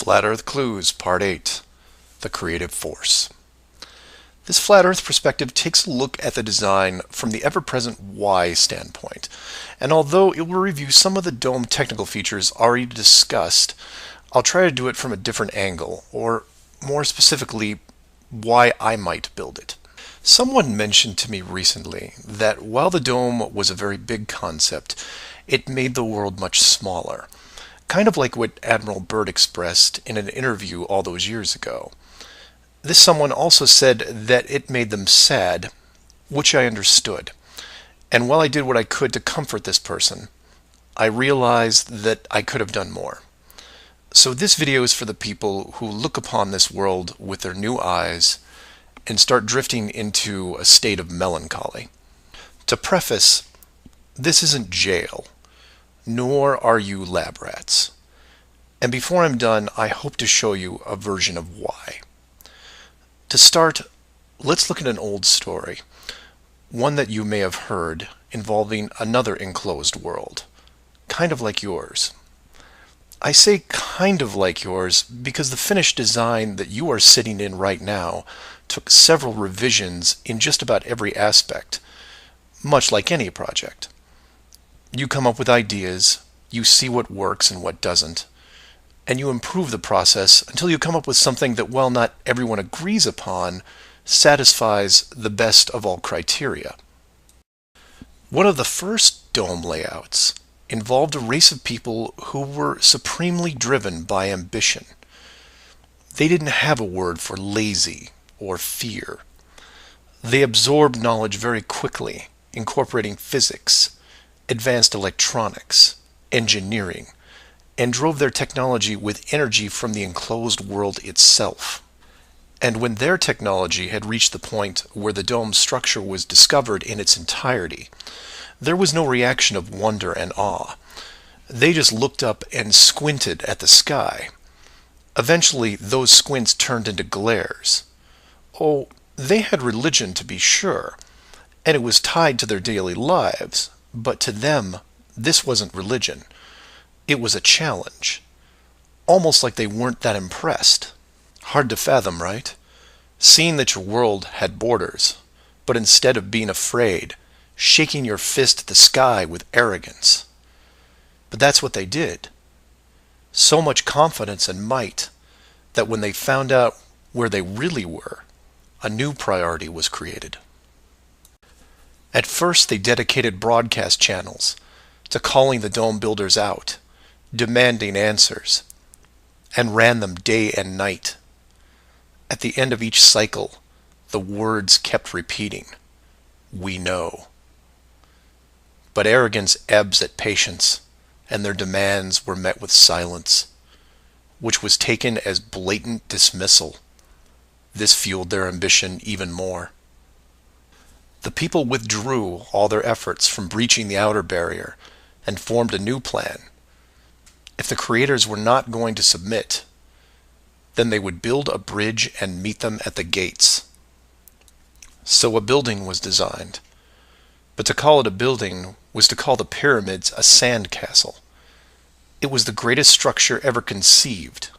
Flat Earth Clues, Part 8, The Creative Force. This Flat Earth perspective takes a look at the design from the ever-present why standpoint, and although it will review some of the dome technical features already discussed, I'll try to do it from a different angle, or more specifically, why I might build it. Someone mentioned to me recently that while the dome was a very big concept, it made the world much smaller. Kind of like what Admiral Byrd expressed in an interview all those years ago. This someone also said that it made them sad, which I understood. And while I did what I could to comfort this person, I realized that I could have done more. So this video is for the people who look upon this world with their new eyes and start drifting into a state of melancholy. To preface, this isn't jail, nor are you lab rats. And before I'm done, I hope to show you a version of why. To start, let's look at an old story, one that you may have heard, involving another enclosed world, kind of like yours. I say kind of like yours because the finished design that you are sitting in right now took several revisions in just about every aspect, much like any project. You come up with ideas, you see what works and what doesn't, and you improve the process until you come up with something that, while not everyone agrees upon, satisfies the best of all criteria. One of the first dome layouts involved a race of people who were supremely driven by ambition. They didn't have a word for lazy or fear. They absorbed knowledge very quickly, incorporating physics, advanced electronics, engineering, and drove their technology with energy from the enclosed world itself. And when their technology had reached the point where the dome structure was discovered in its entirety, there was no reaction of wonder and awe. They just looked up and squinted at the sky. Eventually, those squints turned into glares. Oh, they had religion to be sure, and it was tied to their daily lives, but to them, this wasn't religion. It was a challenge. Almost like they weren't that impressed. Hard to fathom, right? Seeing that your world had borders, but instead of being afraid, shaking your fist at the sky with arrogance. But that's what they did. So much confidence and might that when they found out where they really were, a new priority was created. At first, they dedicated broadcast channels to calling the dome builders out, demanding answers, and ran them day and night. At the end of each cycle, the words kept repeating, "We know." But arrogance ebbs at patience, and their demands were met with silence, which was taken as blatant dismissal. This fueled their ambition even more. The people withdrew all their efforts from breaching the outer barrier and formed a new plan. If the creators were not going to submit, then they would build a bridge and meet them at the gates. So a building was designed. But to call it a building was to call the pyramids a sand castle. It was the greatest structure ever conceived,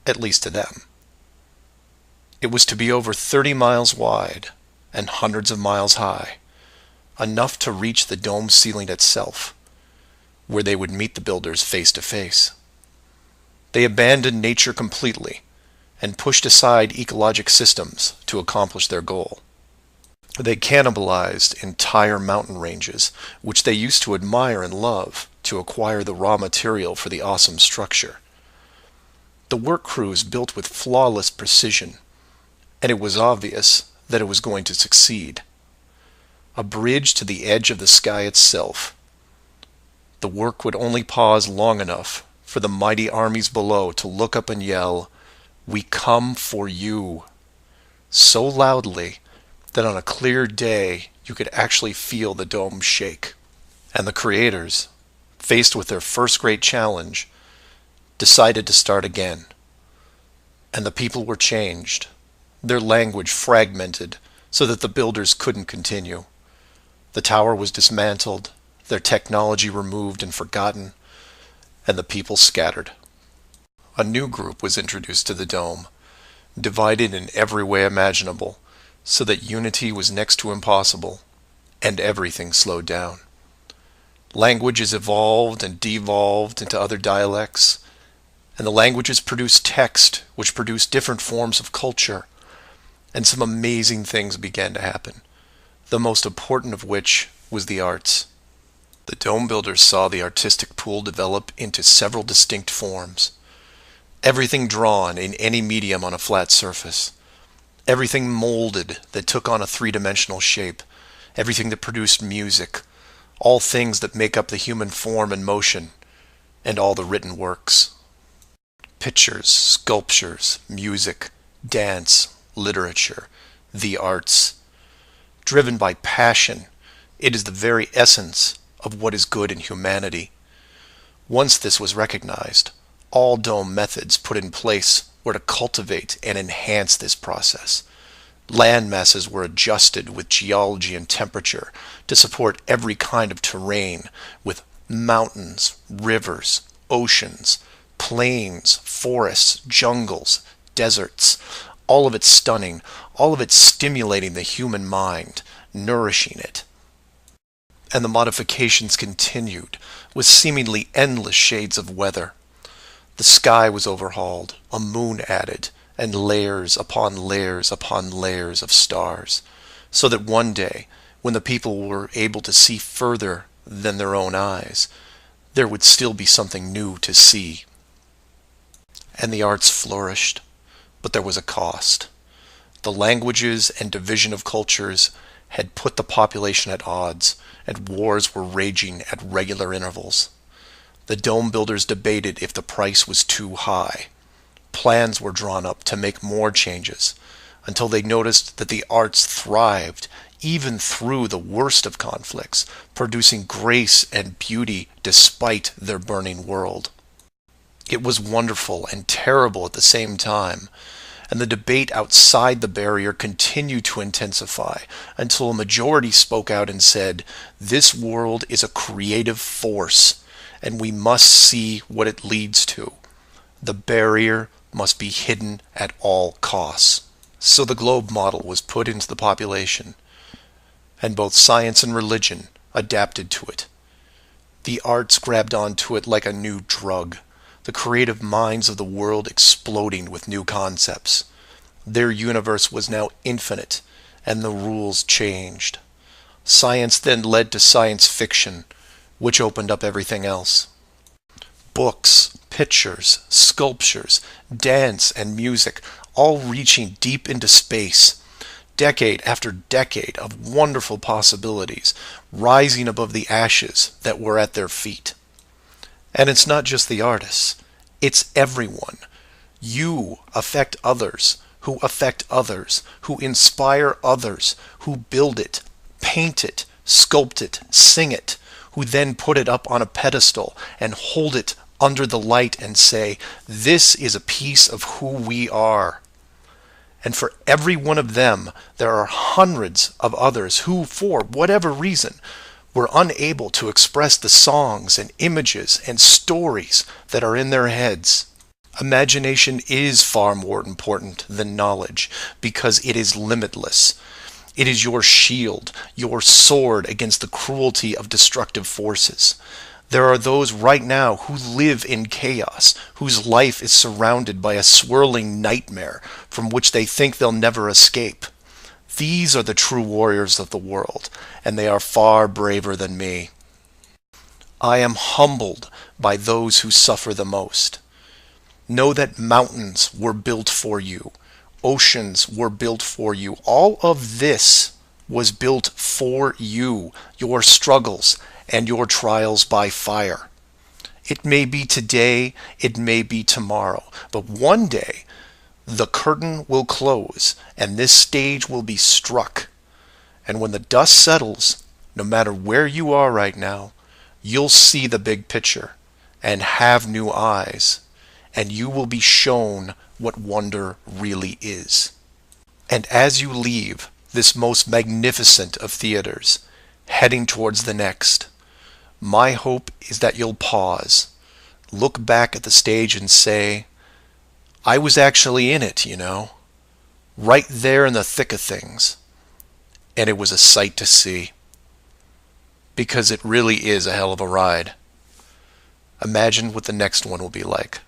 at least to them. It was to be over 30 miles wide and hundreds of miles high, enough to reach the dome ceiling itself, where they would meet the builders face to face. They abandoned nature completely and pushed aside ecologic systems to accomplish their goal. They cannibalized entire mountain ranges, which they used to admire and love, to acquire the raw material for the awesome structure. The work crews built with flawless precision, and it was obvious that it was going to succeed. A bridge to the edge of the sky itself. The work would only pause long enough for the mighty armies below to look up and yell, "We come for you," so loudly that on a clear day you could actually feel the dome shake. And the creators, faced with their first great challenge, decided to start again. And the people were changed, their language fragmented so that the builders couldn't continue. The tower was dismantled, their technology removed and forgotten, and the people scattered. A new group was introduced to the dome, divided in every way imaginable, so that unity was next to impossible, and everything slowed down. Languages evolved and devolved into other dialects, and the languages produced text, which produced different forms of culture, and some amazing things began to happen, the most important of which was the arts. The dome builders saw the artistic pool develop into several distinct forms. Everything drawn in any medium on a flat surface. Everything molded that took on a three-dimensional shape. Everything that produced music. All things that make up the human form and motion. And all the written works. Pictures, sculptures, music, dance, literature, the arts. Driven by passion, it is the very essence of what is good in humanity. Once this was recognized, all dome methods put in place were to cultivate and enhance this process. Land masses were adjusted with geology and temperature to support every kind of terrain, with mountains, rivers, oceans, plains, forests, jungles, deserts, all of it stunning, all of it stimulating the human mind, nourishing it. And the modifications continued, with seemingly endless shades of weather. The sky was overhauled, a moon added, and layers upon layers upon layers of stars, so that one day, when the people were able to see further than their own eyes, there would still be something new to see. And the arts flourished, but there was a cost. The languages and division of cultures had put the population at odds, and wars were raging at regular intervals. The dome builders debated if the price was too high. Plans were drawn up to make more changes, until they noticed that the arts thrived even through the worst of conflicts, producing grace and beauty despite their burning world. It was wonderful and terrible at the same time, and the debate outside the barrier continued to intensify until a majority spoke out and said, "This world is a creative force, and we must see what it leads to. The barrier must be hidden at all costs." So the globe model was put into the population, and both science and religion adapted to it. The arts grabbed onto it like a new drug, the creative minds of the world exploding with new concepts. Their universe was now infinite, and the rules changed. Science then led to science fiction, which opened up everything else. Books, pictures, sculptures, dance, and music, all reaching deep into space, decade after decade of wonderful possibilities, rising above the ashes that were at their feet. And it's not just the artists, it's everyone. You affect others, who affect others, who inspire others, who build it, paint it, sculpt it, sing it, who then put it up on a pedestal and hold it under the light and say, "This is a piece of who we are." And for every one of them, there are hundreds of others who, for whatever reason, were unable to express the songs and images and stories that are in their heads. Imagination is far more important than knowledge because it is limitless. It is your shield, your sword against the cruelty of destructive forces. There are those right now who live in chaos, whose life is surrounded by a swirling nightmare from which they think they'll never escape. These are the true warriors of the world, and they are far braver than me. I am humbled by those who suffer the most. Know that mountains were built for you. Oceans were built for you. All of this was built for you, your struggles, and your trials by fire. It may be today, it may be tomorrow, but one day the curtain will close and this stage will be struck. And when the dust settles, no matter where you are right now, you'll see the big picture and have new eyes, and you will be shown what wonder really is. And as you leave this most magnificent of theaters, heading towards the next, my hope is that you'll pause, look back at the stage and say, I was actually in it, right there in the thick of things. And it was a sight to see, because it really is a hell of a ride. Imagine what the next one will be like.